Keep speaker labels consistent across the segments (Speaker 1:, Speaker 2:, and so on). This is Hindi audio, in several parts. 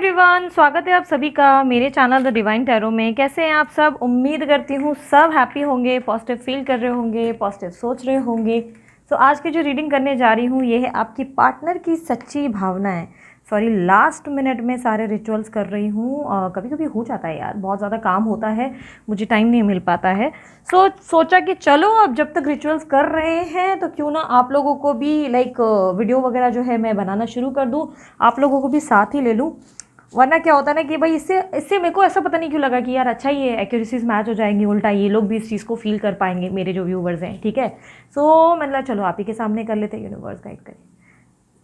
Speaker 1: एवरीवन, स्वागत है आप सभी का मेरे चैनल द डिवाइन टैरो में। कैसे हैं आप सब? उम्मीद करती हूँ सब हैप्पी होंगे, पॉजिटिव फील कर रहे होंगे, पॉजिटिव सोच रहे होंगे। तो आज की जो रीडिंग करने जा रही हूँ ये है आपकी पार्टनर की सच्ची भावनाएं। सॉरी, लास्ट मिनट में सारे रिचुअल्स कर रही हूँ। कभी कभी हो जाता है यार, बहुत ज़्यादा काम होता है, मुझे टाइम नहीं मिल पाता है। सोचा कि चलो अब जब तक रिचुअल्स कर रहे हैं तो क्यों ना आप लोगों को भी वीडियो वगैरह जो है मैं बनाना शुरू कर दूँ, आप लोगों को भी साथ ही ले लूँ। वरना क्या होता है ना कि भाई इससे इससे मेरे को ऐसा पता नहीं क्यों लगा कि यार अच्छा ये एक्यूरेसीज मैच हो जाएंगी, उल्टा ये लोग भी इस चीज़ को फील कर पाएंगे, मेरे जो व्यूवर्स हैं। ठीक है, सो मतलब चलो आप ही के सामने कर लेते हैं, यूनिवर्स गाइड करें।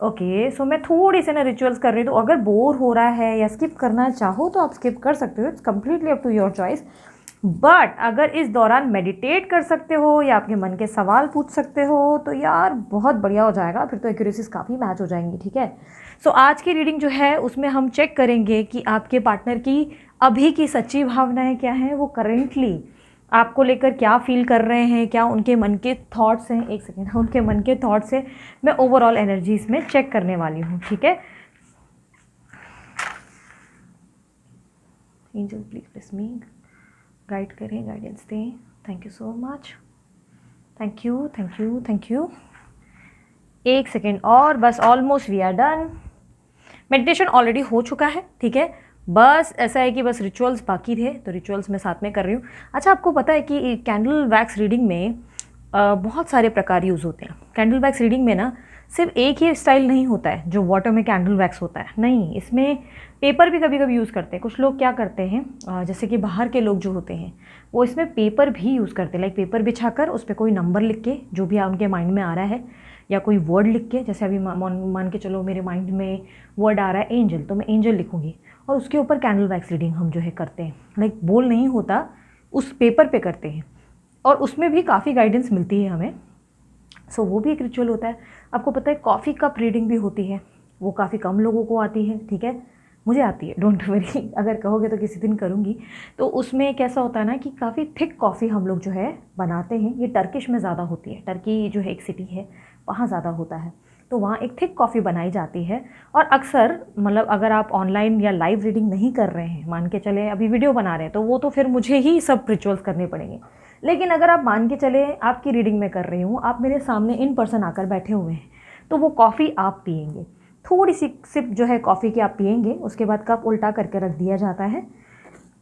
Speaker 1: ओके, सो मैं थोड़ी से ना रिचुअल्स कर रही हूँ, तो अगर बोर हो रहा है या स्किप करना चाहो तो आप स्किप कर सकते हो, it's completely up to your choice. But अगर इस दौरान मेडिटेट कर सकते हो या आपके मन के सवाल पूछ सकते हो तो यार बहुत बढ़िया हो जाएगा, फिर तो एक्यूरेसीज काफ़ी मैच हो जाएंगी। ठीक है, सो आज की रीडिंग जो है उसमें हम चेक करेंगे कि आपके पार्टनर की अभी की सच्ची भावनाएं क्या हैं, वो करेंटली आपको लेकर क्या फील कर रहे हैं, क्या उनके मन के थॉट्स हैं। एक सेकेंड, उनके मन के थॉट्स से मैं ओवरऑल एनर्जी इसमें चेक करने वाली हूँ। ठीक है, angel please bless me, guide करें, गाइडेंस दें। Thank you so much, thank you thank you thank you. एक सेकेंड और बस, almost we are done. Meditation already हो चुका है। ठीक है, बस ऐसा है कि बस रिचुअल्स बाकी थे, तो रिचुअल्स मैं साथ में कर रही हूँ। अच्छा, आपको पता है कि कैंडल वैक्स रीडिंग में बहुत सारे प्रकार यूज़ होते हैं। कैंडल वैक्स रीडिंग में ना सिर्फ एक ही स्टाइल नहीं होता है जो वाटर में कैंडल वैक्स होता है, नहीं, इसमें पेपर भी कभी कभी यूज़ करते हैं। कुछ लोग क्या करते हैं, जैसे कि बाहर के लोग जो होते हैं वो इसमें पेपर भी यूज़ करते हैं, लाइक पेपर बिछाकर उस पर कोई नंबर लिख के, जो भी उनके माइंड में आ रहा है, या कोई वर्ड लिख के, जैसे अभी मान के चलो मेरे माइंड में वर्ड आ रहा है एंजल, तो मैं एंजल लिखूंगी और उसके ऊपर कैंडल वैक्स रीडिंग हम जो है करते हैं। लाइक बोल नहीं होता, उस पेपर पे करते हैं और उसमें भी काफ़ी गाइडेंस मिलती है हमें। सो वो भी एक रिचुअल होता है। आपको पता है कॉफ़ी कप रीडिंग भी होती है, वो काफ़ी कम लोगों को आती है। ठीक है, मुझे आती है, डोंट वरी, अगर कहोगे तो किसी दिन करूँगी। तो उसमें कैसा होता है ना कि काफ़ी थिक कॉफ़ी हम लोग जो है बनाते हैं। ये टर्किश में ज़्यादा होती है, टर्की जो है एक सिटी है वहाँ ज़्यादा होता है, तो वहाँ एक थिक कॉफ़ी बनाई जाती है। और अक्सर मतलब अगर आप ऑनलाइन या लाइव रीडिंग नहीं कर रहे हैं, मान के चले अभी वीडियो बना रहे हैं, तो वो तो फिर मुझे ही सब रिचुअल्स करने पड़ेंगे। लेकिन अगर आप मान के चले आपकी रीडिंग में कर रही हूँ, आप मेरे सामने इन पर्सन आकर बैठे हुए हैं, तो वो कॉफ़ी आप पिएंगे, थोड़ी सी सिप जो है कॉफ़ी की आप पिएंगे, उसके बाद कप उल्टा करके रख दिया जाता है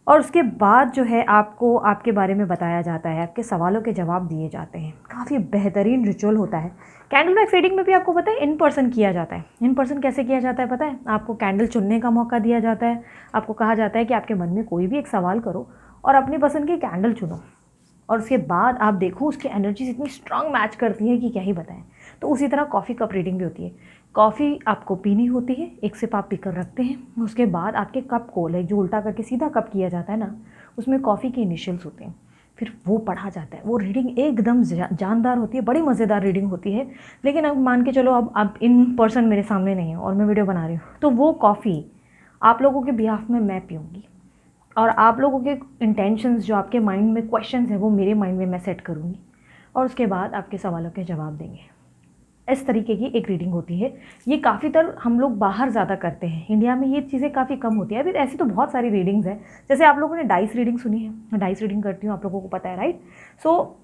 Speaker 1: और उसके बाद जो है आपको आपके बारे में बताया जाता है, आपके सवालों के जवाब दिए जाते हैं। काफ़ी बेहतरीन रिचुअल होता है। कैंडल वैक्स रीडिंग में भी आपको पता है इन पर्सन किया जाता है। इन पर्सन कैसे किया जाता है पता है? आपको कैंडल चुनने का मौका दिया जाता है, आपको कहा जाता है कि आपके मन में कोई भी एक सवाल करो और अपनी पसंद की कैंडल चुनो और उसके बाद आप देखो उसकी एनर्जीज इतनी स्ट्रांग मैच करती है कि क्या ही बताएं। तो उसी तरह कॉफ़ी कप रीडिंग भी होती है। कॉफ़ी आपको पीनी होती है, एक सिप आप पीकर रखते हैं, उसके बाद आपके कप को लाइक जो उल्टा करके सीधा कप किया जाता है ना, उसमें कॉफ़ी के इनिशियल्स होते हैं, फिर वो पढ़ा जाता है। वो रीडिंग एकदम जानदार होती है, बड़ी मज़ेदार रीडिंग होती है। लेकिन अब मान के चलो अब इन पर्सन मेरे सामने नहीं है और मैं वीडियो बना रही हूँ, तो वो कॉफ़ी आप लोगों के बिहाफ में मैं पीऊँगी और आप लोगों के इंटेंशंस जो आपके माइंड में क्वेश्चंस हैं वो मेरे माइंड में मैं सेट करूँगी और उसके बाद आपके सवालों के जवाब देंगे। इस तरीके की एक रीडिंग होती है। ये काफ़ी तर हम लोग बाहर ज़्यादा करते हैं, इंडिया में ये चीज़ें काफ़ी कम होती है। अभी ऐसी तो बहुत सारी रीडिंग्स हैं, जैसे आप लोगों ने डाइस रीडिंग सुनी है, मैं डाइस रीडिंग करती हूँ, आप लोगों को पता है राइट। सो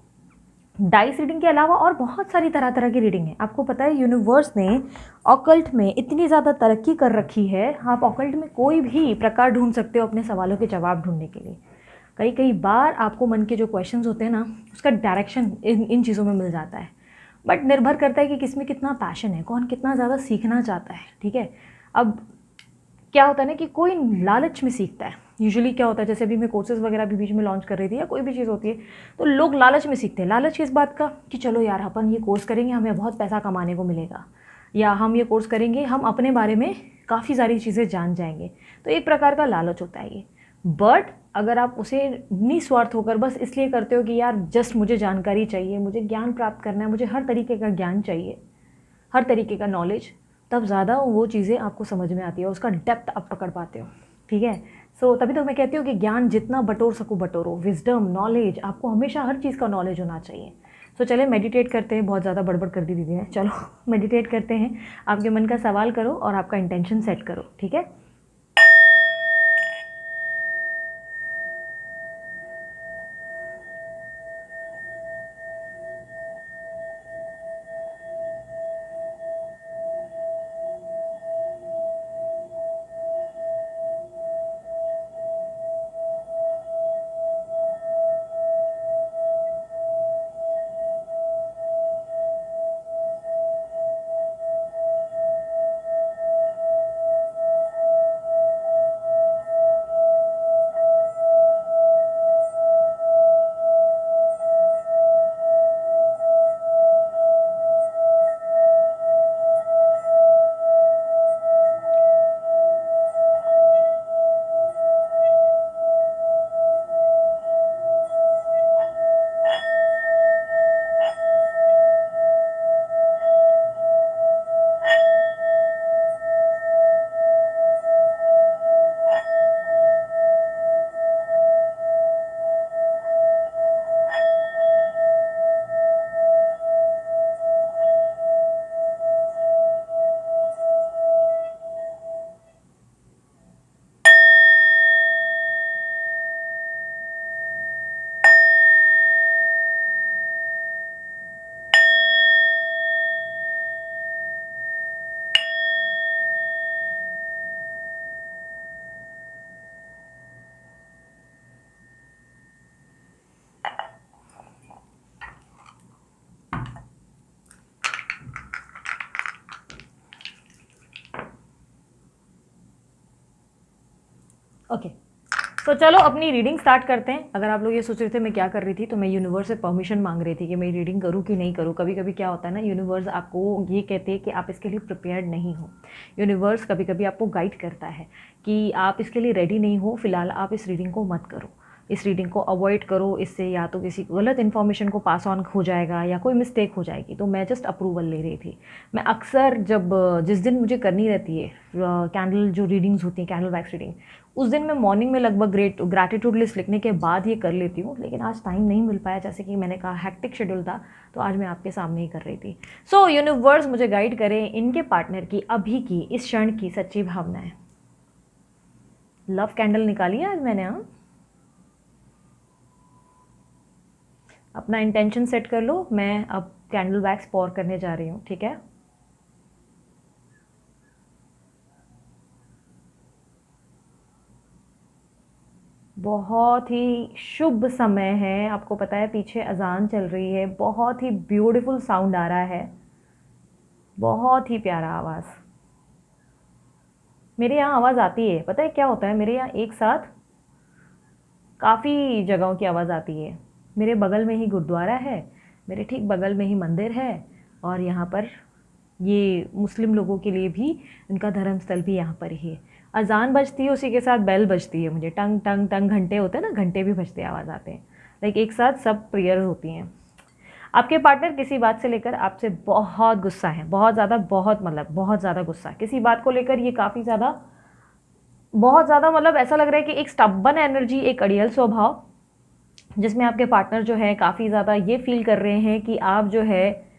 Speaker 1: डाइस रीडिंग के अलावा और बहुत सारी तरह तरह की रीडिंग है। आपको पता है यूनिवर्स ने ऑकल्ट में इतनी ज़्यादा तरक्की कर रखी है, आप ऑकल्ट में कोई भी प्रकार ढूंढ सकते हो अपने सवालों के जवाब ढूंढने के लिए। कई कई बार आपको मन के जो क्वेश्चंस होते हैं ना, उसका डायरेक्शन इन चीज़ों में मिल जाता है। बट निर्भर करता है कि किसमें कितना पैशन है, कौन कितना ज़्यादा सीखना चाहता है। ठीक है, अब क्या होता है ना कि कोई लालच में सीखता है। यूजुअली क्या होता है, जैसे अभी मैं कोर्सेज वगैरह भी बीच में लॉन्च कर रही थी या कोई भी चीज़ होती है, तो लोग लालच में सीखते हैं। लालच किस बात का कि चलो यार अपन ये कोर्स करेंगे, हमें बहुत पैसा कमाने को मिलेगा, या हम ये कोर्स करेंगे हम अपने बारे में काफ़ी सारी चीज़ें जान जाएंगे। तो एक प्रकार का लालच होता है ये। बट अगर आप उसे निस्वार्थ होकर बस इसलिए करते हो कि यार जस्ट मुझे जानकारी चाहिए, मुझे ज्ञान प्राप्त करना है, मुझे हर तरीके का ज्ञान चाहिए, हर तरीके का नॉलेज, तब ज़्यादा वो चीज़ें आपको समझ में आती है, उसका डेप्थ आप पकड़ पाते हो। ठीक है, सो तभी तो मैं कहती हूँ कि ज्ञान जितना बटोर सको बटोरो, विजडम नॉलेज, आपको हमेशा हर चीज़ का नॉलेज होना चाहिए। सो चले मेडिटेट करते हैं। बहुत ज़्यादा बड़बड़ कर दी दीदी ने, चलो मेडिटेट करते हैं। आपके मन का सवाल करो और आपका इंटेंशन सेट करो। ठीक है, ओके, तो चलो अपनी रीडिंग स्टार्ट करते हैं। अगर आप लोग ये सोच रहे थे मैं क्या कर रही थी, तो मैं यूनिवर्स से परमिशन मांग रही थी कि मैं रीडिंग करूँ कि नहीं करूँ। कभी कभी क्या होता है ना, यूनिवर्स आपको ये कहते हैं कि आप इसके लिए प्रिपेयर्ड नहीं हो। यूनिवर्स कभी कभी आपको गाइड करता है कि आप इसके लिए रेडी नहीं हो, फिलहाल आप इस रीडिंग को मत करो, इस रीडिंग को अवॉइड करो, इससे या तो किसी गलत इन्फॉर्मेशन को पास ऑन हो जाएगा या कोई मिस्टेक हो जाएगी। तो मैं जस्ट अप्रूवल ले रही थी। मैं अक्सर जब जिस दिन मुझे करनी रहती है कैंडल जो रीडिंग्स होती हैं, कैंडल वैक्स रीडिंग, उस दिन मैं मॉर्निंग में लगभग ग्रैटिट्यूड लिस्ट लिखने के बाद ये कर लेती हूँ। लेकिन आज टाइम नहीं मिल पाया, जैसे कि मैंने कहा हैक्टिक शेड्यूल था, तो आज मैं आपके सामने ही कर रही थी। सो यूनिवर्स मुझे गाइड करें इनके पार्टनर की अभी की इस क्षण की सच्ची भावनाएं। लव कैंडल निकाली है आज मैंने। हाँ, अपना इंटेंशन सेट कर लो। मैं अब कैंडल वैक्स पॉर करने जा रही हूँ, ठीक है। बहुत ही शुभ समय है। आपको पता है पीछे अजान चल रही है, बहुत ही ब्यूटीफुल साउंड आ रहा है, बहुत ही प्यारा आवाज़। मेरे यहाँ आवाज़ आती है, पता है क्या होता है, मेरे यहाँ एक साथ काफ़ी जगहों की आवाज़ आती है। मेरे बगल में ही गुरुद्वारा है, मेरे ठीक बगल में ही मंदिर है, और यहाँ पर ये मुस्लिम लोगों के लिए भी उनका धर्म स्थल भी यहाँ पर ही है। अजान बजती है, उसी के साथ बेल बजती है, मुझे टंग टंग टंग घंटे होते हैं ना, घंटे भी बजते आवाज़ आते हैं। लाइक एक साथ सब प्रेयर्स होती हैं। आपके पार्टनर किसी बात से लेकर आपसे बहुत गुस्सा है, बहुत ज़्यादा, बहुत मतलब बहुत ज़्यादा गुस्सा किसी बात को लेकर। ये काफ़ी ज़्यादा, बहुत ज़्यादा मतलब ऐसा लग रहा है कि एक स्टब्बन एनर्जी, एक अड़ियल स्वभाव, जिसमें आपके पार्टनर जो है काफ़ी ज़्यादा ये फील कर रहे हैं कि आप जो है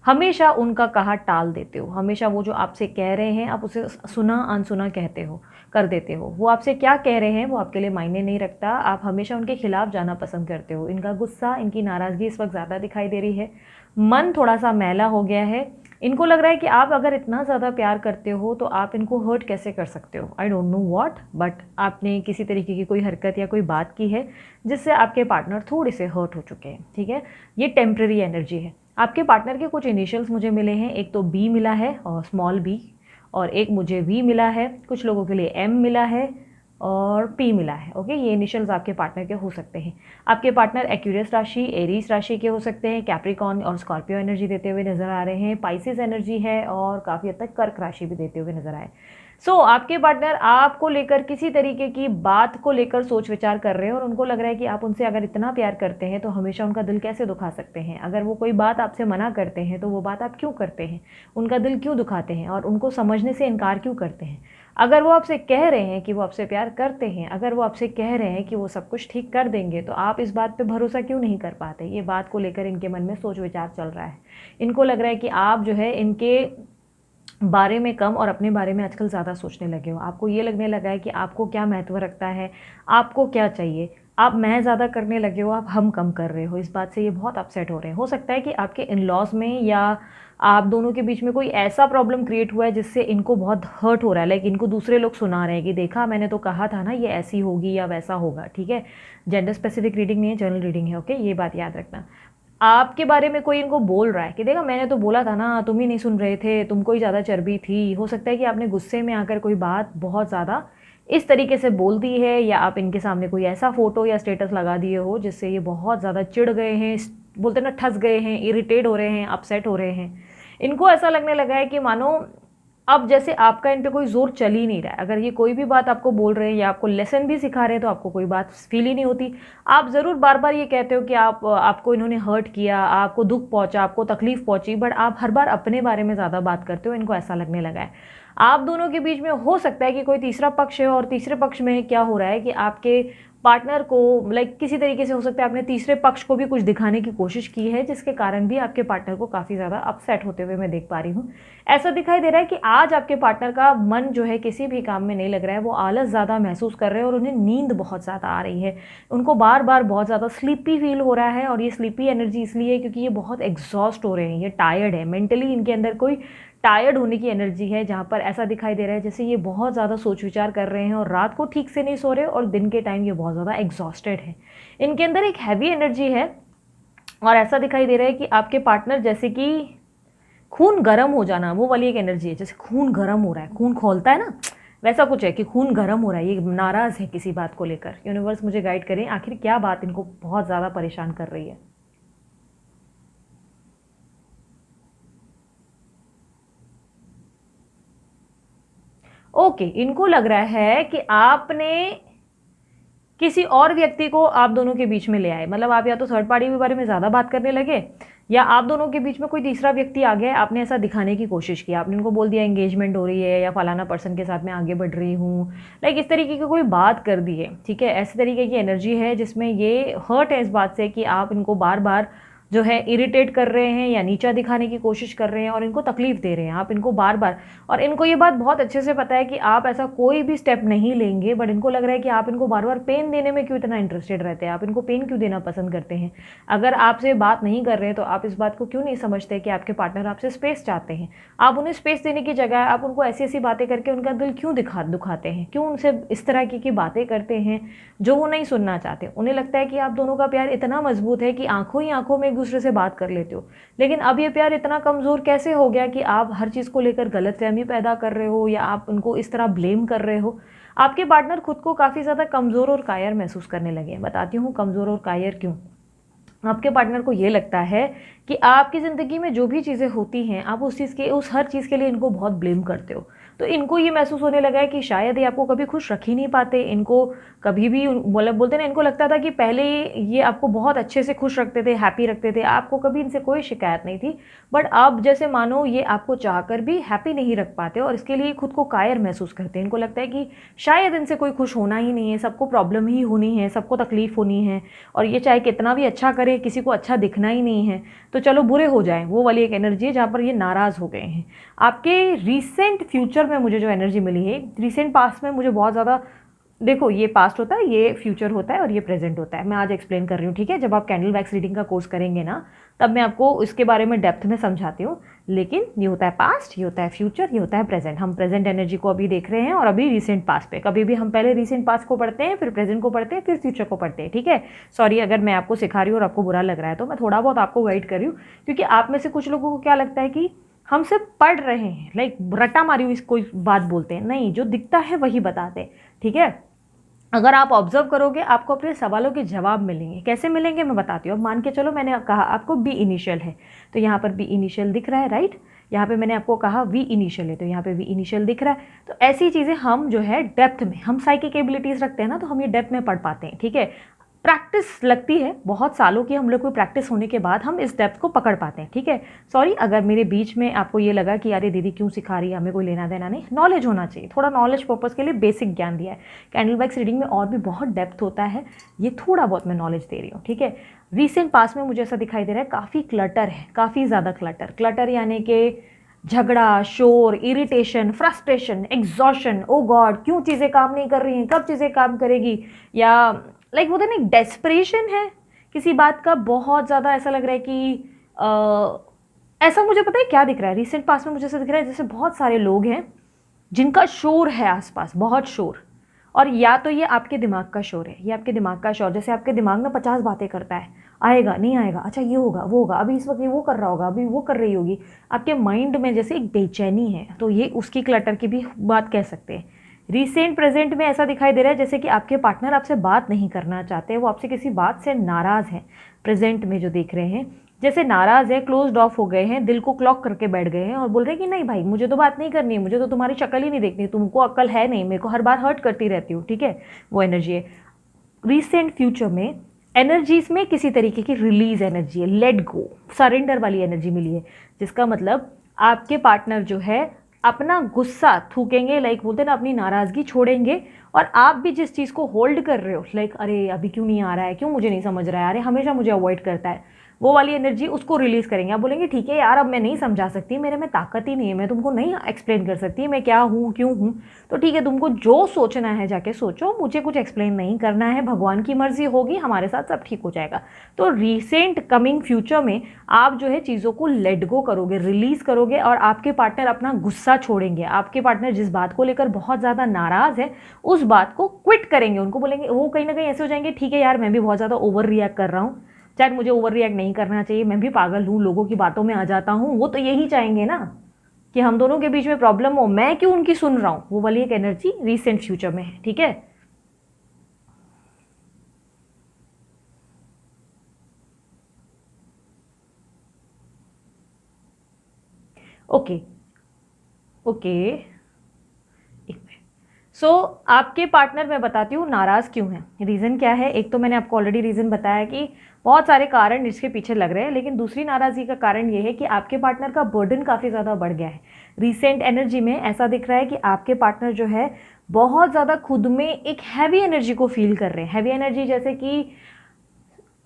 Speaker 1: हमेशा उनका कहा टाल देते हो। हमेशा वो जो आपसे कह रहे हैं आप उसे सुना अनसुना कहते हो, कर देते हो। वो आपसे क्या कह रहे हैं वो आपके लिए मायने नहीं रखता, आप हमेशा उनके खिलाफ जाना पसंद करते हो। इनका गुस्सा, इनकी नाराज़गी इस वक्त ज़्यादा दिखाई दे रही है। मन थोड़ा सा मैला हो गया है। इनको लग रहा है कि आप अगर इतना ज़्यादा प्यार करते हो तो आप इनको हर्ट कैसे कर सकते हो। I don't know what, but आपने किसी तरीके की कोई हरकत या कोई बात की है जिससे आपके पार्टनर थोड़े से हर्ट हो चुके हैं, ठीक है। ये टेम्प्रेरी एनर्जी है। आपके पार्टनर के कुछ इनिशियल्स मुझे मिले हैं, एक तो बी मिला है और स्मॉल बी, और एक मुझे वी मिला है, कुछ लोगों के लिए एम मिला है और पी मिला है। ओके, ये इनिशियल्स आपके पार्टनर के हो सकते हैं। आपके पार्टनर एक्यूरियस राशि, एरीज राशि के हो सकते हैं, कैप्रिकॉर्न और स्कॉर्पियो एनर्जी देते हुए नजर आ रहे हैं, पाइसिस एनर्जी है, और काफ़ी हद तक कर्क राशि भी देते हुए नजर आए। सो आपके पार्टनर आपको लेकर किसी तरीके की बात को लेकर सोच विचार कर रहे हैं, और उनको लग रहा है कि आप उनसे अगर इतना प्यार करते हैं तो हमेशा उनका दिल कैसे दुखा सकते हैं। अगर वो कोई बात आपसे मना करते हैं तो वो बात आप क्यों करते हैं, उनका दिल क्यों दुखाते हैं और उनको समझने से इनकार क्यों करते हैं। अगर वो आपसे कह रहे हैं कि वो आपसे प्यार करते हैं, अगर वो आपसे कह रहे हैं कि वो सब कुछ ठीक कर देंगे, तो आप इस बात पे भरोसा क्यों नहीं कर पाते। ये बात को लेकर इनके मन में सोच विचार चल रहा है। इनको लग रहा है कि आप जो है इनके बारे में कम और अपने बारे में आजकल ज़्यादा सोचने लगे हो। आपको ये लगने लगा है कि आपको क्या महत्व रखता है, आपको क्या चाहिए। आप मैं ज़्यादा करने लगे हो, आप हम कम कर रहे हो। इस बात से ये बहुत अपसेट हो रहे हैं। हो सकता है कि आपके इन लॉज में या आप दोनों के बीच में कोई ऐसा प्रॉब्लम क्रिएट हुआ है जिससे इनको बहुत हर्ट हो रहा है। लाइक इनको दूसरे लोग सुना रहे हैं कि देखा मैंने तो कहा था ना ये ऐसी होगी या वैसा होगा, ठीक है। जेंडर स्पेसिफिक रीडिंग नहीं है, जनरल रीडिंग है। ओके, ये बात याद रखना। आपके बारे में कोई इनको बोल रहा है कि देखा मैंने तो बोला था ना, तुम ही नहीं सुन रहे थे, तुमको ही ज़्यादा चर्बी थी। हो सकता है कि आपने गुस्से में आकर कोई बात बहुत ज़्यादा इस तरीके से बोल दी है, या आप इनके सामने कोई ऐसा फ़ोटो या स्टेटस लगा दिए हो जिससे ये बहुत ज़्यादा चिढ़ गए हैं, बोलते ना ठस गए हैं, इरिटेट हो रहे हैं, अपसेट हो रहे हैं। इनको ऐसा लगने लगा है कि मानो अब जैसे आपका इन पे कोई जोर चल ही नहीं रहा है। अगर ये कोई भी बात आपको बोल रहे हैं या आपको लेसन भी सिखा रहे हैं तो आपको कोई बात फील ही नहीं होती। आप ज़रूर बार बार ये कहते हो कि आपको इन्होंने हर्ट किया, आपको दुख पहुंचा, आपको तकलीफ पहुंची, बट आप हर बार अपने बारे में ज़्यादा बात करते हो। इनको ऐसा लगने लगा है आप दोनों के बीच में हो सकता है कि कोई तीसरा पक्ष है, और तीसरे पक्ष में क्या हो रहा है कि आपके पार्टनर को लाइक किसी तरीके से हो सकता है आपने तीसरे पक्ष को भी कुछ दिखाने की कोशिश की है, जिसके कारण भी आपके पार्टनर को काफ़ी ज़्यादा अपसेट होते हुए मैं देख पा रही हूँ। ऐसा दिखाई दे रहा है कि आज आपके पार्टनर का मन जो है किसी भी काम में नहीं लग रहा है। वो आलस ज़्यादा महसूस कर रहे हैं और उन्हें नींद बहुत ज़्यादा आ रही है। उनको बार बार बहुत ज़्यादा स्लीपी फील हो रहा है, और ये स्लीपी एनर्जी इसलिए है क्योंकि ये बहुत एग्जॉस्ट हो रहे हैं, ये टायर्ड है मेंटली। इनके अंदर कोई टायर्ड होने की एनर्जी है, जहाँ पर ऐसा दिखाई दे रहा है जैसे ये बहुत ज़्यादा सोच विचार कर रहे हैं और रात को ठीक से नहीं सो रहे, और दिन के टाइम ये बहुत ज़्यादा एग्जॉस्टेड है। इनके अंदर एक हैवी एनर्जी है, और ऐसा दिखाई दे रहा है कि आपके पार्टनर जैसे कि खून गर्म हो जाना, वो वाली एक एनर्जी है। जैसे खून गर्म हो रहा है, खून खौलता है ना, वैसा कुछ है कि खून गर्म हो रहा है, ये नाराज़ है किसी बात को लेकर। यूनिवर्स मुझे गाइड करें, आखिर क्या बात इनको बहुत ज़्यादा परेशान कर रही है। ओके, इनको लग रहा है कि आपने किसी और व्यक्ति को आप दोनों के बीच में ले आए, मतलब आप या तो थर्ड पार्टी के बारे में ज़्यादा बात करने लगे, या आप दोनों के बीच में कोई तीसरा व्यक्ति आ गया। आपने ऐसा दिखाने की कोशिश की, आपने उनको बोल दिया एंगेजमेंट हो रही है या फलाना पर्सन के साथ मैं आगे बढ़ रही हूँ, लाइक इस तरीके की कोई बात कर दी है, ठीक है। ऐसे तरीके की एनर्जी है जिसमें ये हर्ट है इस बात से कि आप इनको बार बार जो है इरिटेट कर रहे हैं या नीचा दिखाने की कोशिश कर रहे हैं और इनको तकलीफ दे रहे हैं आप इनको बार बार। और इनको ये बात बहुत अच्छे से पता है कि आप ऐसा कोई भी स्टेप नहीं लेंगे, बट इनको लग रहा है कि आप इनको बार बार पेन देने में क्यों इतना इंटरेस्टेड रहते हैं, आप इनको पेन क्यों देना पसंद करते हैं। अगर आपसे बात नहीं कर रहे हैं तो आप इस बात को क्यों नहीं समझते कि आपके पार्टनर आपसे स्पेस चाहते हैं। आप उन्हें स्पेस देने की जगह आप उनको ऐसी ऐसी बातें करके उनका दिल क्यों दुखाते हैं, क्यों उनसे इस तरह की बातें करते हैं जो वो नहीं सुनना चाहते। उन्हें लगता है कि आप दोनों का प्यार इतना मजबूत है कि आंखों ही आंखों में एक दूसरे से बात कर लेते हो, लेकिन अब ये प्यार इतना कमज़ोर कैसे हो गया कि आप हर चीज़ को लेकर गलतफहमी पैदा कर रहे हो या आप उनको इस तरह ब्लेम कर रहे हो। आपके पार्टनर खुद को काफ़ी ज़्यादा कमज़ोर और कायर महसूस करने लगे हैं। बताती हूँ कमज़ोर और कायर क्यों। आपके पार्टनर को ये लगता है कि आपकी ज़िंदगी में जो भी चीज़ें होती हैं आप उस हर चीज़ के लिए इनको बहुत ब्लेम करते हो। तो इनको ये महसूस होने लगा है कि शायद ये आपको कभी खुश रख ही नहीं पाते। इनको कभी भी मतलब बोलते ना, इनको लगता था कि पहले ये आपको बहुत अच्छे से खुश रखते थे, हैप्पी रखते थे, आपको कभी इनसे कोई शिकायत नहीं थी। बट अब जैसे मानो ये आपको चाहकर भी हैप्पी नहीं रख पाते और इसके लिए खुद को कायर महसूस करते हैं। इनको लगता है कि शायद इनसे कोई खुश होना ही नहीं है, सबको प्रॉब्लम ही होनी है, सबको तकलीफ होनी है, और ये चाहे कितना भी अच्छा करे किसी को अच्छा दिखना ही नहीं है, तो चलो बुरे हो जाएं। वो वाली एक एनर्जी है जहाँ पर ये नाराज़ हो गए हैं। आपके रीसेंट फ्यूचर में मुझे जो एनर्जी मिली है, रीसेंट पास्ट में मुझे बहुत ज़्यादा, देखो ये पास्ट होता है, ये फ्यूचर होता है और ये प्रेजेंट होता है। मैं आज एक्सप्लेन कर रही हूँ, ठीक है। जब आप कैंडल वैक्स रीडिंग का कोर्स करेंगे ना, तब मैं आपको इसके बारे में डेप्थ में समझाती हूँ। लेकिन ये होता है पास्ट, ये होता है फ्यूचर, ये होता है प्रेजेंट। हम प्रेजेंट एनर्जी को अभी देख रहे हैं और अभी रीसेंट पास्ट पे। कभी भी हम पहले रीसेंट पास्ट को पढ़ते हैं, फिर प्रेजेंट को पढ़ते हैं, फिर फ्यूचर को पढ़ते हैं, ठीक है। सॉरी अगर मैं आपको सिखा रही हूँ और आपको बुरा लग रहा है, तो मैं थोड़ा बहुत आपको गाइड कर रही हूँ, क्योंकि आप में से कुछ लोगों को क्या लगता है कि हम सिर्फ पढ़ रहे हैं, लाइक रट्टा मारी हुई कोई बात बोलते हैं। नहीं, जो दिखता है वही बताते हैं, ठीक है। अगर आप ऑब्जर्व करोगे आपको अपने सवालों के जवाब मिलेंगे। कैसे मिलेंगे मैं बताती हूँ। अब मान के चलो मैंने कहा आपको बी इनिशियल है, तो यहाँ पर बी इनिशियल दिख रहा है, राइट। यहाँ पे मैंने आपको कहा वी इनिशियल है, तो यहाँ पे वी इनिशियल दिख रहा है। तो ऐसी चीज़ें हम जो है डेप्थ में, हम साइकिक एबिलिटीज़ रखते हैं ना, तो हम ये डेप्थ में पढ़ पाते हैं, ठीक है। प्रैक्टिस लगती है, बहुत सालों की हम लोग को प्रैक्टिस होने के बाद हम इस डेप्थ को पकड़ पाते हैं, ठीक है। सॉरी अगर मेरे बीच में आपको ये लगा कि अरे दीदी क्यों सिखा रही है, हमें कोई लेना देना नहीं। नॉलेज होना चाहिए, थोड़ा नॉलेज पर्पज़ के लिए बेसिक ज्ञान दिया है। कैंडल वैक्स रीडिंग में और भी बहुत डेप्थ होता है, ये थोड़ा बहुत मैं नॉलेज दे रही हूँ, ठीक है। रिसेंट पास में मुझे ऐसा दिखाई दे रहा है काफ़ी क्लटर है, काफ़ी ज़्यादा क्लटर यानी कि झगड़ा, शोर, इरिटेशन, फ्रस्ट्रेशन, एग्जॉशन। ओ गॉड क्यों चीज़ें काम नहीं कर रही हैं, कब चीज़ें काम करेगी, या लाइक वो तो ना डेस्परेशन है किसी बात का। बहुत ज़्यादा ऐसा लग रहा है कि ऐसा मुझे पता है क्या दिख रहा है रिसेंट पास में, मुझे ऐसा दिख रहा है जैसे बहुत सारे लोग हैं जिनका शोर है आसपास, बहुत शोर। और या तो ये आपके दिमाग का शोर है, ये आपके दिमाग का शोर, जैसे आपके दिमाग में 50 बातें करता है, आएगा नहीं आएगा, अच्छा ये होगा वो होगा, अभी इस वक्त ये वो कर रहा होगा, अभी वो कर रही होगी। आपके माइंड में जैसे एक बेचैनी है, तो ये उसकी क्लटर की भी बात कह सकते हैं। रिसेंट प्रेजेंट में ऐसा दिखाई दे रहा है जैसे कि आपके पार्टनर आपसे बात नहीं करना चाहते, वो आपसे किसी बात से नाराज़ हैं। प्रेजेंट में जो देख रहे हैं जैसे नाराज़ है, क्लोज्ड ऑफ हो गए हैं, दिल को क्लॉक करके बैठ गए हैं और बोल रहे हैं कि नहीं भाई मुझे तो बात नहीं करनी है, मुझे तो तुम्हारी शक्ल ही नहीं देखनी, तुमको अक्ल है नहीं, मेरे को हर बार हर्ट करती रहती हो, ठीक है। वो एनर्जी है। रिसेंट फ्यूचर में एनर्जीज में किसी तरीके की रिलीज एनर्जी है, लेट गो, सरेंडर वाली एनर्जी मिली है, जिसका मतलब आपके पार्टनर जो है अपना गुस्सा थूकेंगे, लाइक बोलते हैं ना अपनी नाराज़गी छोड़ेंगे, और आप भी जिस चीज़ को होल्ड कर रहे हो, लाइक अरे अभी क्यों नहीं आ रहा है, क्यों मुझे नहीं समझ रहा है, अरे हमेशा मुझे अवॉइड करता है, वो वाली एनर्जी उसको रिलीज़ करेंगे। आप बोलेंगे ठीक है यार अब मैं नहीं समझा सकती, मेरे में ताकत ही नहीं है, मैं तुमको नहीं एक्सप्लेन कर सकती मैं क्या हूँ क्यों हूँ, तो ठीक है तुमको जो सोचना है जाके सोचो, मुझे कुछ एक्सप्लेन नहीं करना है, भगवान की मर्जी होगी, हमारे साथ सब ठीक हो जाएगा। तो रिसेंट कमिंग फ्यूचर में आप जो है चीज़ों को लेट गो करोगे, रिलीज़ करोगे, और आपके पार्टनर अपना गुस्सा छोड़ेंगे। आपके पार्टनर जिस बात को लेकर बहुत ज़्यादा नाराज़ है उस बात को क्विट करेंगे, उनको बोलेंगे, वो कहीं ना कहीं ऐसे हो जाएंगे ठीक है यार मैं भी बहुत ज़्यादा ओवर रिएक्ट कर रहा हूँ, शायद मुझे ओवर रिएक्ट नहीं करना चाहिए, मैं भी पागल हूँ, लोगों की बातों में आ जाता हूँ। वो तो यही चाहेंगे ना कि हम दोनों के बीच में प्रॉब्लम हो, मैं क्यों उनकी सुन रहा हूँ, वो वाली एक एनर्जी रिसेंट फ्यूचर में है। ठीक है, ओके ओके, एक मिनट। सो आपके पार्टनर, मैं बताती हूँ नाराज़ क्यों है, रीज़न क्या है। एक तो मैंने आपको ऑलरेडी रीज़न बताया कि बहुत सारे कारण इसके पीछे लग रहे हैं, लेकिन दूसरी नाराज़गी का कारण ये है कि आपके पार्टनर का बर्डन काफ़ी ज़्यादा बढ़ गया है। रिसेंट एनर्जी में ऐसा दिख रहा है कि आपके पार्टनर जो है बहुत ज़्यादा खुद में एक हैवी एनर्जी को फील कर रहे हैं। हैवी एनर्जी जैसे कि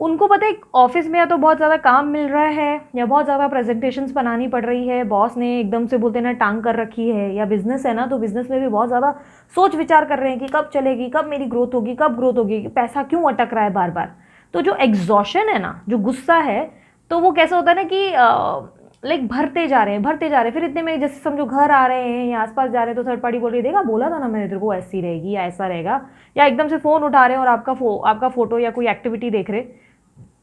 Speaker 1: उनको पता है ऑफिस में या तो बहुत ज़्यादा काम मिल रहा है, या बहुत ज़्यादा प्रेजेंटेशंस बनानी पड़ रही है, बॉस ने एकदम से बोलते ना टांग कर रखी है, या बिजनेस है ना तो बिजनेस में भी बहुत ज़्यादा सोच विचार कर रहे हैं कि कब चलेगी, कब मेरी ग्रोथ होगी, कब ग्रोथ होगी, पैसा क्यों अटक रहा है बार बार। तो जो एग्जॉशन है ना, जो गुस्सा है, तो वो कैसा होता है ना कि लाइक भरते जा रहे हैं भरते जा रहे हैं, फिर इतने में जैसे समझो घर आ रहे हैं या आसपास जा रहे हैं तो थर्ड पार्टी बोल रही, देखा बोला था ना मैंने तेरे को ऐसी रहेगी या ऐसा रहेगा, या एकदम से फ़ोन उठा रहे हैं और आपका फोटो या कोई एक्टिविटी देख रहे,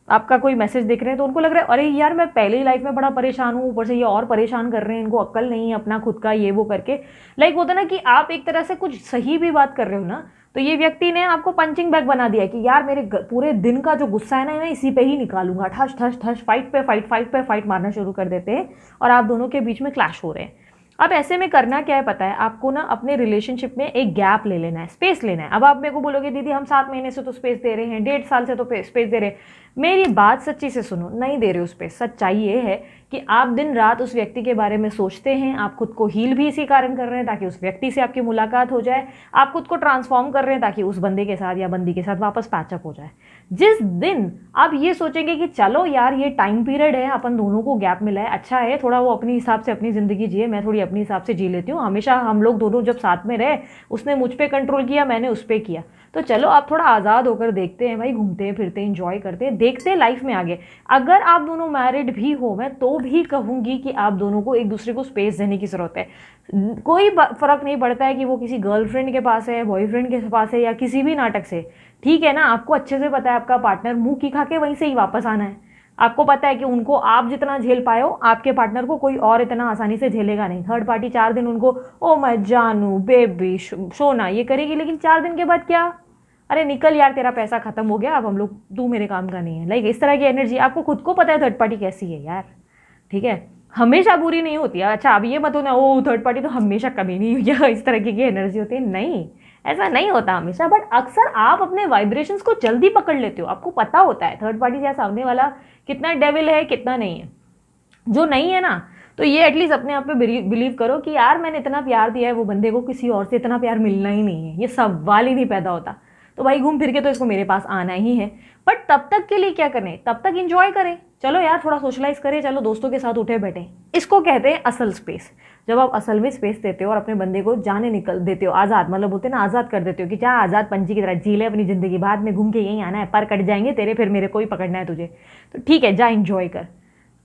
Speaker 1: आपका कोई मैसेज देख रहे हैं, तो उनको लग रहा है अरे यार मैं पहले ही लाइफ में बड़ा परेशान हूँ, ऊपर से ये और परेशान कर रहे हैं, इनको अक्ल नहीं है अपना खुद का ये वो करके। लाइक होता ना कि आप एक तरह से कुछ सही भी बात कर रहे हो ना, तो ये व्यक्ति ने आपको पंचिंग बैग बना दिया कि यार मेरे पूरे दिन का जो गुस्सा है ना मैं इसी पे ही निकालूंगा, ठश ठश ठश, फाइट पे फाइट, फाइट पे फाइट मारना शुरू कर देते हैं, और आप दोनों के बीच में क्लैश हो रहे हैं। अब ऐसे में करना क्या है पता है आपको ना, अपने रिलेशनशिप में एक गैप ले लेना है, स्पेस लेना है। अब आप मेरे को बोलोगे दीदी हम 7 महीने से तो स्पेस दे रहे हैं, 1.5 साल से तो स्पेस दे रहे हैं, मेरी बात सच्ची से सुनो, नहीं दे रहे हो स्पेस। सच्चाई ये है कि आप दिन रात उस व्यक्ति के बारे में सोचते हैं, आप खुद को हील भी इसी कारण कर रहे हैं ताकि उस व्यक्ति से आपकी मुलाकात हो जाए, आप खुद को ट्रांसफॉर्म कर रहे हैं ताकि उस बंदे के साथ या बंदी के साथ वापस पैचअप हो जाए। जिस दिन आप ये सोचेंगे कि चलो यार ये टाइम पीरियड है, अपन दोनों को गैप मिला है, अच्छा है थोड़ा वो अपने हिसाब से अपनी ज़िंदगी जिए, मैं थोड़ी अपने हिसाब से जी लेती हूँ, हमेशा हम लोग दोनों जब साथ में रहे उसने मुझ पर कंट्रोल किया, मैंने उस पर किया, तो चलो आप थोड़ा आज़ाद होकर देखते हैं भाई, घूमते फिरते इंजॉय करते हैं, देखते हैं लाइफ में आगे। अगर आप दोनों मैरिड भी हो, मैं तो भी कहूँगी कि आप दोनों को एक दूसरे को स्पेस देने की ज़रूरत है। कोई फ़र्क नहीं पड़ता है कि वो किसी गर्लफ्रेंड के पास है, बॉयफ्रेंड के पास है, या किसी भी नाटक से, ठीक है ना। आपको अच्छे से पता है आपका पार्टनर मुंह की खा के वहीं से ही वापस आना है। आपको पता है कि उनको आप जितना झेल पाए हो, आपके पार्टनर को कोई और इतना आसानी से झेलेगा नहीं। थर्ड पार्टी 4 दिन उनको ओ मैं जानू बेबी सोना ये करेगी, लेकिन 4 दिन के बाद क्या, अरे निकल यार तेरा पैसा खत्म हो गया, अब हम लोग तू मेरे काम का नहीं है। लाइक इस तरह की एनर्जी आपको खुद को पता है थर्ड पार्टी कैसी है यार, ठीक है, हमेशा बुरी नहीं होती है। अच्छा अब ये मत होना ओ थर्ड पार्टी तो हमेशा कभी नहीं या इस तरह की एनर्जी होती है, नहीं ऐसा नहीं होता हमेशा, बट अक्सर आप अपने वाइब्रेशंस को जल्दी पकड़ लेते हो, आपको पता होता है थर्ड पार्टी या सामने वाला कितना डेविल है कितना नहीं है। जो नहीं है ना, तो ये एटलीस्ट अपने आप पे बिलीव करो कि यार मैंने इतना प्यार दिया है वो बंदे को, किसी और से इतना प्यार मिलना ही नहीं है, ये सवाल ही नहीं पैदा होता। तो भाई घूम फिर के तो इसको मेरे पास आना ही है, बट तब तक के लिए क्या करें, तब तक इंजॉय करें, चलो यार थोड़ा सोशलाइज करें, चलो दोस्तों के साथ उठे बैठे, इसको कहते हैं असल स्पेस। जब आप असल में स्पेस देते हो और अपने बंदे को जाने निकल देते हो, आज़ाद मतलब बोलते हैं ना, आज़ाद कर देते हो कि जा आज़ाद पंछी की तरह जी ले अपनी ज़िंदगी, बाद में घूम के यहीं आना है, पर कट जाएंगे तेरे, फिर मेरे को ही पकड़ना है तुझे, तो ठीक है जा इंजॉय कर।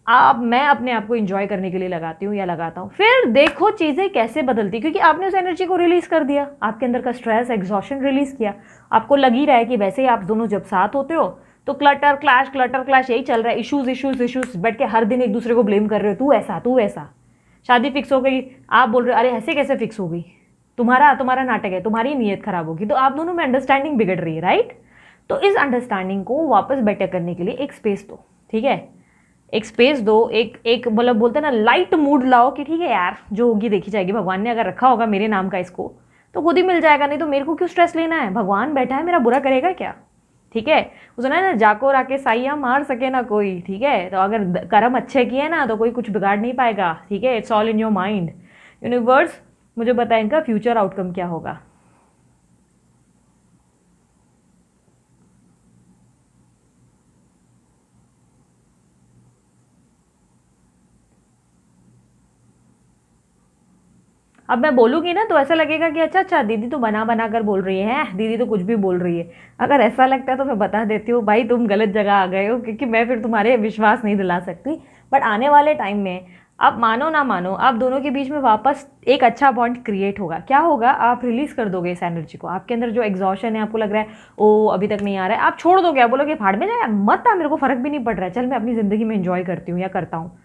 Speaker 1: आप मैं अपने आप को इंजॉय करने के लिए लगाती हूँ या लगाता हूँ, फिर देखो चीज़ें कैसे बदलती, क्योंकि आपने उस एनर्जी को रिलीज़ कर दिया, आपके अंदर का स्ट्रेस एग्जॉशन रिलीज़ किया, आपको लग ही रहा है कि वैसे ही आप दोनों जब साथ होते हो तो क्लटर क्लैश यही चल रहा है, इश्यूज इश्यूज इश्यूज, बैठ के हर दिन एक दूसरे को ब्लेम कर रहे हो, तू ऐसा, शादी फिक्स हो गई, आप बोल रहे हो अरे ऐसे कैसे फिक्स हो गई, तुम्हारा नाटक है, तुम्हारी नीयत खराब होगी, तो आप दोनों में अंडरस्टैंडिंग बिगड़ रही है, राइट। तो इस अंडरस्टैंडिंग को वापस बेटर करने के लिए एक स्पेस दो, ठीक है, एक स्पेस दो, एक मतलब बोलते हैं ना लाइट मूड लाओ कि ठीक है यार जो होगी देखी जाएगी, भगवान ने अगर रखा होगा मेरे नाम का इसको तो खुद ही मिल जाएगा, नहीं तो मेरे को क्यों स्ट्रेस लेना है, भगवान बैठा है मेरा बुरा करेगा क्या, ठीक है। उसने ना जाको राके साइया मार सके ना कोई, ठीक है, तो अगर कर्म अच्छे किए ना तो कोई कुछ बिगाड़ नहीं पाएगा, ठीक है, it's all in your mind. Universe मुझे बताए इनका फ्यूचर आउटकम क्या होगा। अब मैं बोलूँगी ना तो ऐसा लगेगा कि अच्छा दीदी तो बना कर बोल रही है, दीदी तो कुछ भी बोल रही है। अगर ऐसा लगता है तो मैं बता देती हूँ भाई तुम गलत जगह आ गए हो, क्योंकि मैं फिर तुम्हारे विश्वास नहीं दिला सकती। बट आने वाले टाइम में आप मानो ना मानो आप दोनों के बीच में वापस एक अच्छा बॉन्ड क्रिएट होगा। क्या होगा, आप रिलीज़ कर दोगे इस एनर्जी को, आपके अंदर जो एग्जॉशन है, आपको लग रहा है ओ अभी तक नहीं आ रहा है, आप छोड़ दोगे, आप बोलोगे फाड़ में जाए मत आ, मेरे को फ़र्क भी नहीं पड़ रहा है, चल मैं अपनी ज़िंदगी में इंजॉय करती हूँ या करता हूँ।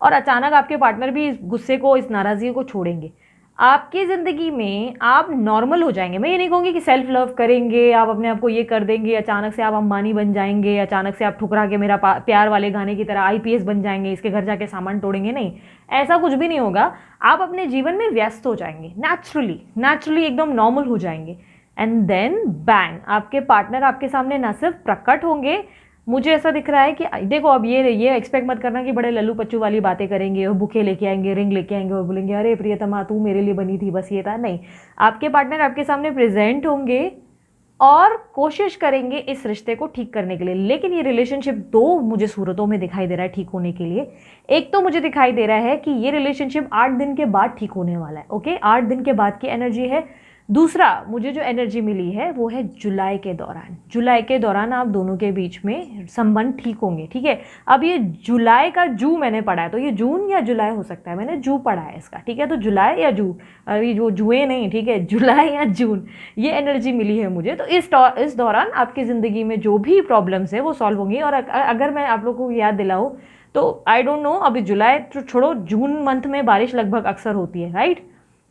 Speaker 1: और अचानक आपके पार्टनर भी इस गुस्से को, इस नाराज़गी को छोड़ेंगे। आपकी ज़िंदगी में आप नॉर्मल हो जाएंगे। मैं ये नहीं कहूँगी कि सेल्फ लव करेंगे, आप अपने आप को ये कर देंगे, अचानक से आप अंबानी बन जाएंगे, अचानक से आप ठुकरा के मेरा प्यार वाले गाने की तरह आईपीएस बन जाएंगे, इसके घर जाके सामान तोड़ेंगे, नहीं, ऐसा कुछ भी नहीं होगा। आप अपने जीवन में व्यस्त हो जाएंगे, नेचुरली एकदम नॉर्मल हो जाएंगे। एंड देन बैंग, आपके पार्टनर आपके सामने ना सिर्फ प्रकट होंगे, मुझे ऐसा दिख रहा है कि देखो अब ये एक्सपेक्ट मत करना कि बड़े लल्लू पच्चू वाली बातें करेंगे और बुके लेके आएंगे, रिंग लेके आएंगे और बोलेंगे अरे प्रियतमा तू मेरे लिए बनी थी, बस ये था, नहीं। आपके पार्टनर आपके सामने प्रेजेंट होंगे और कोशिश करेंगे इस रिश्ते को ठीक करने के लिए। लेकिन ये रिलेशनशिप दो मुझे सूरतों में दिखाई दे रहा है ठीक होने के लिए। एक तो मुझे दिखाई दे रहा है कि ये रिलेशनशिप 8 दिन के बाद ठीक होने वाला है। ओके, 8 दिन के बाद की एनर्जी है। दूसरा मुझे जो एनर्जी मिली है वो है जुलाई के दौरान। जुलाई के दौरान आप दोनों के बीच में संबंध ठीक होंगे, ठीक है। अब ये जुलाई का जू मैंने पढ़ा है, तो ये जून या जुलाई हो सकता है, मैंने जू पढ़ा है इसका, ठीक है। तो जुलाई या जू, अभी जो जुए नहीं, ठीक है, जुलाई या जून, ये एनर्जी मिली है मुझे। तो इस दौरान आपकी ज़िंदगी में जो भी प्रॉब्लम्स है वो सॉल्व होंगी। और अगर मैं आप लोगों को याद दिलाऊँ तो आई डोंट नो, अभी जुलाई तो छोड़ो, जून मंथ में बारिश लगभग अक्सर होती है, राइट।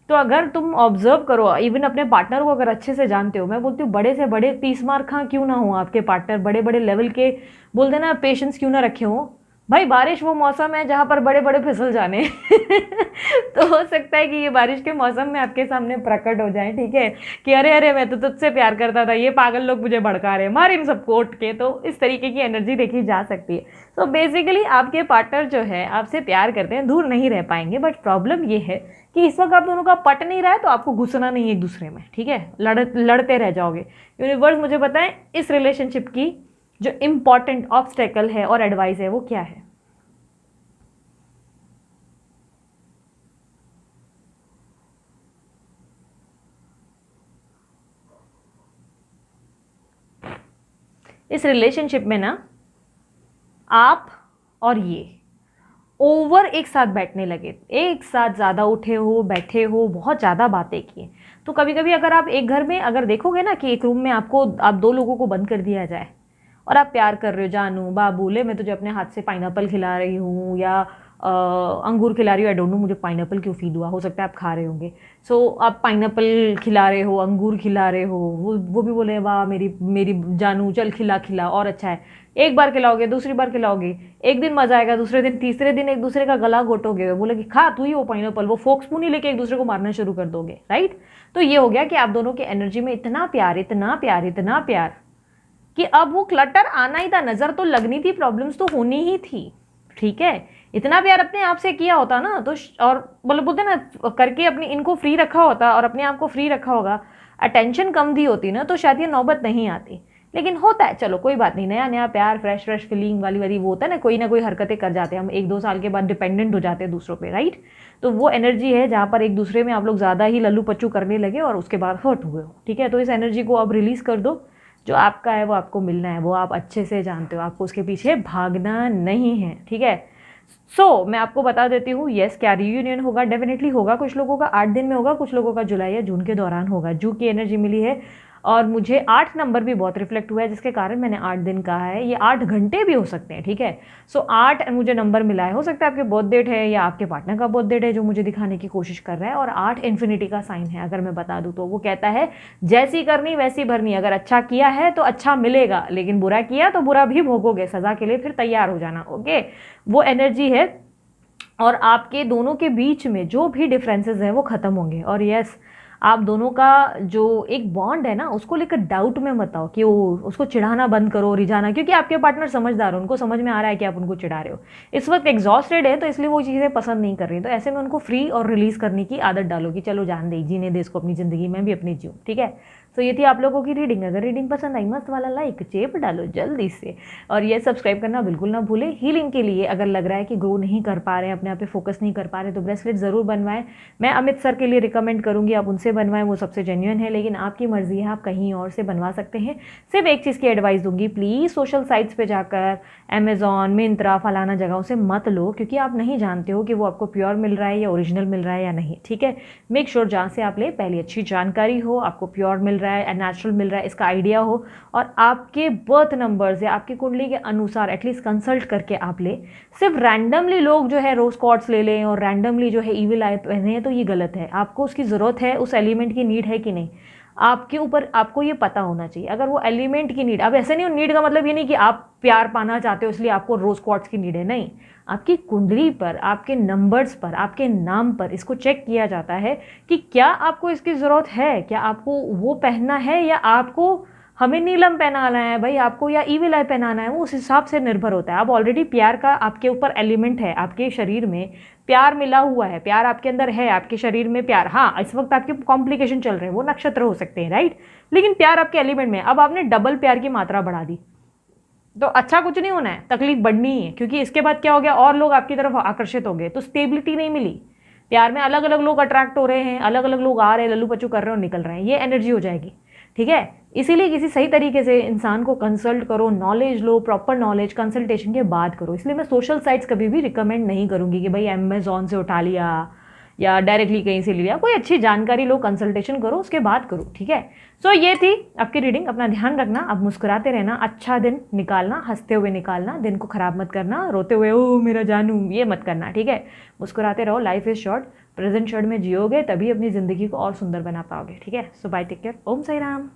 Speaker 1: तो अगर तुम ऑब्जर्व करो, इवन अपने पार्टनर को अगर अच्छे से जानते हो, मैं बोलती हूँ बड़े से बड़े 30 मार खां क्यों ना हो आपके पार्टनर, बड़े बड़े लेवल के बोल देना पेशेंस क्यों ना रखे हो भाई, बारिश वो मौसम है जहाँ पर बड़े बड़े फिसल जाने तो हो सकता है कि ये बारिश के मौसम में आपके सामने प्रकट हो जाए, ठीक है, कि अरे अरे मैं तो तुझसे प्यार करता था, ये पागल लोग मुझे भड़का रहे, मार इन सबको उठ के। तो इस तरीके की एनर्जी देखी जा सकती है। तो बेसिकली आपके पार्टनर जो है आपसे प्यार करते हैं, दूर नहीं रह पाएंगे, बट प्रॉब्लम ये है कि इस वक्त आप दोनों का पट नहीं रहा है, तो आपको घुसना नहीं है एक दूसरे में, ठीक है, लड़ते रह जाओगे। यूनिवर्स मुझे बताएं इस रिलेशनशिप की जो इम्पॉर्टेंट ऑब्स्टेकल है और एडवाइस है वो क्या है। इस रिलेशनशिप में ना आप और ये ओवर एक साथ बैठने लगे, एक साथ ज़्यादा उठे हो, बैठे हो, बहुत ज़्यादा बातें की। तो कभी कभी अगर आप एक घर में अगर देखोगे ना कि एक रूम में आप दो लोगों को बंद कर दिया जाए और आप प्यार कर रहे हो, जानू बाबू ले मैं तुझे अपने हाथ से पाइनएप्पल खिला रही हूँ या अंगूर खिला रही हूँ, आई डोंट नो मुझे पाइनएप्पल क्यों फील हुआ, हो सकता है आप खा रहे होंगे। सो आप पाइनएप्पल खिला रहे हो, अंगूर खिला रहे हो, वो भी बोले वाह मेरी मेरी जानू चल खिला खिला और अच्छा है। एक बार खिलाओगे, दूसरी बार खिलाओगे, एक दिन मजा आएगा, दूसरे दिन तीसरे दिन एक दूसरे का गला घोटोगे, बोले कि खा तू ही वो पाइनएप्पल, वो फोक स्पून ही लेके एक दूसरे को मारना शुरू कर दोगे, राइट। तो ये हो गया कि आप दोनों की एनर्जी में इतना प्यार, इतना प्यार, इतना प्यार कि अब वो क्लटर आना ही था, नजर तो लगनी थी, प्रॉब्लम्स तो होनी ही थी, ठीक है। इतना प्यार अपने आप से किया होता ना तो और बोलते ना करके अपने इनको फ्री रखा होता और अपने आप को फ्री रखा होगा, अटेंशन कम दी होती ना तो शायद ये नौबत नहीं आती। लेकिन होता है, चलो कोई बात नहीं, नया नया प्यार, फ्रेश फ्रेश फीलिंग वाली वो होता है ना कोई हरकतें कर जाते हैं हम, 1-2 साल के बाद डिपेंडेंट हो जाते हैं दूसरों पे, राइट। तो वो एनर्जी है जहाँ पर एक दूसरे में आप लोग ज़्यादा ही लल्लू पच्चू करने लगे और उसके बाद हर्ट हुए हो, ठीक है। तो इस एनर्जी को अब रिलीज़ कर दो, जो आपका है वो आपको मिलना है, वो आप अच्छे से जानते हो, आपको उसके पीछे भागना नहीं है, ठीक है। मैं आपको बता देती हूँ, यस क्या रियूनियन होगा, डेफिनेटली होगा। कुछ लोगों का 8 दिन में होगा, कुछ लोगों का जुलाई या जून के दौरान होगा। जू की एनर्जी मिली है और मुझे 8 नंबर भी बहुत रिफ्लेक्ट हुआ है, जिसके कारण मैंने 8 दिन कहा है। ये 8 घंटे भी हो सकते हैं, ठीक है। 8 मुझे नंबर मिला है, हो सकता है आपके बर्थ डेट है या आपके पार्टनर का बर्थ डेट है जो मुझे दिखाने की कोशिश कर रहा है। और 8 इन्फिनिटी का साइन है, अगर मैं बता दूँ तो वो कहता है जैसी करनी वैसी भरनी, अगर अच्छा किया है तो अच्छा मिलेगा, लेकिन बुरा किया तो बुरा भी भोगोगे, सज़ा के लिए फिर तैयार हो जाना, ओके। वो एनर्जी है और आपके दोनों के बीच में जो भी डिफरेंसेस हैं वो ख़त्म होंगे। और यस, आप दोनों का जो एक बॉन्ड है ना उसको लेकर डाउट में मत आओ कि वो उसको चिढ़ाना बंद करो, रिझाना, क्योंकि आपके पार्टनर समझदार हो, उनको समझ में आ रहा है कि आप उनको चिढ़ा रहे हो। इस वक्त एग्जॉस्टेड है तो इसलिए वो चीज़ें पसंद नहीं कर रही, तो ऐसे में उनको फ्री और रिलीज़ करने की आदत डालो कि चलो जान दे, जीने दे इसको अपनी ज़िंदगी में भी अपनी जीऊँ, ठीक है। तो ये थी आप लोगों की रीडिंग। अगर रीडिंग पसंद आई मस्त वाला लाइक चेप डालो जल्दी से, और ये सब्सक्राइब करना बिल्कुल ना भूलें। हीलिंग के लिए अगर लग रहा है कि ग्रो नहीं कर पा रहे हैं, अपने आप पे फोकस नहीं कर पा रहे, तो ब्रेसलेट ज़रूर बनवाएं। मैं अमित सर के लिए रिकमेंड करूँगी आप उनसे बनवाएं, वो सबसे जेन्युइन है, लेकिन आपकी मर्जी है, आप कहीं और से बनवा सकते हैं। सिर्फ एक चीज़ की एडवाइस दूंगी, प्लीज़ सोशल साइट्स पर जाकर अमेजॉन, मिंत्रा, फलाना जगहों से मत लो, क्योंकि आप नहीं जानते हो कि वो आपको प्योर मिल रहा है या ओरिजिनल मिल रहा है या नहीं, ठीक है। मेक श्योर जहाँ से आप ले पहले अच्छी जानकारी हो, आपको प्योर मिल रहा है, नेचुरल मिल रहा है, इसका आइडिया हो, और आपके बर्थ नंबर्स या आपकी कुंडली के अनुसार एटलीस्ट कंसल्ट करके आप ले। सिर्फ रैंडमली लोग जो है रोज क्वार्ट्स ले लें और रैंडमली जो है ईविल आई पहने हैं, तो ये गलत है। आपको उसकी ज़रूरत है, उस एलिमेंट की नीड है कि नहीं, आपके ऊपर आपको ये पता होना चाहिए। अगर वो एलिमेंट की नीड, अब ऐसे नहीं, नीड का मतलब ये नहीं कि आप प्यार पाना चाहते हो इसलिए आपको रोज क्वार्ट्स की नीड है, नहीं। आपकी कुंडली पर, आपके नंबर्स पर, आपके नाम पर इसको चेक किया जाता है कि क्या आपको इसकी ज़रूरत है, क्या आपको वो पहनना है, या आपको हमें नीलम पहनाना है भाई आपको, या ईविल आई पहनाना है, वो उस हिसाब से निर्भर होता है। अब ऑलरेडी प्यार का आपके ऊपर एलिमेंट है, आपके शरीर में प्यार मिला हुआ है, प्यार आपके अंदर है, आपके शरीर में प्यार, हाँ इस वक्त आपके कॉम्प्लिकेशन चल रहे हैं, वो नक्षत्र हो सकते हैं, राइट, लेकिन प्यार आपके एलिमेंट में। अब आपने डबल प्यार की मात्रा बढ़ा दी, तो अच्छा कुछ नहीं होना है, तकलीफ बढ़नी है, क्योंकि इसके बाद क्या हो गया, और लोग आपकी तरफ आकर्षित हो गए, तो स्टेबिलिटी नहीं मिली। प्यार में अलग अलग लोग अट्रैक्ट हो रहे हैं, अलग अलग लोग आ रहे हैं, लल्लू पच्चू कर रहे हैं और निकल रहे हैं, ये एनर्जी हो जाएगी, ठीक है। इसीलिए किसी सही तरीके से इंसान को कंसल्ट करो, नॉलेज लो, प्रॉपर नॉलेज कंसल्टेशन के बाद करो। इसलिए मैं सोशल साइट्स कभी भी रिकमेंड नहीं करूँगी कि भाई अमेजोन से उठा लिया या डायरेक्टली कहीं से लिया, कोई अच्छी जानकारी लो, कंसल्टेशन करो, उसके बाद करो, ठीक है। सो ये थी आपकी रीडिंग, अपना ध्यान रखना, अब मुस्कुराते रहना, अच्छा दिन निकालना, हंसते हुए निकालना, दिन को खराब मत करना, रोते हुए ओ मेरा जानू ये मत करना, ठीक है। मुस्कुराते रहो, life is short, present short में जियोगे तभी अपनी ज़िंदगी को और सुंदर बना पाओगे, ठीक है। सो बाय, टेक केयर, ओम साई राम।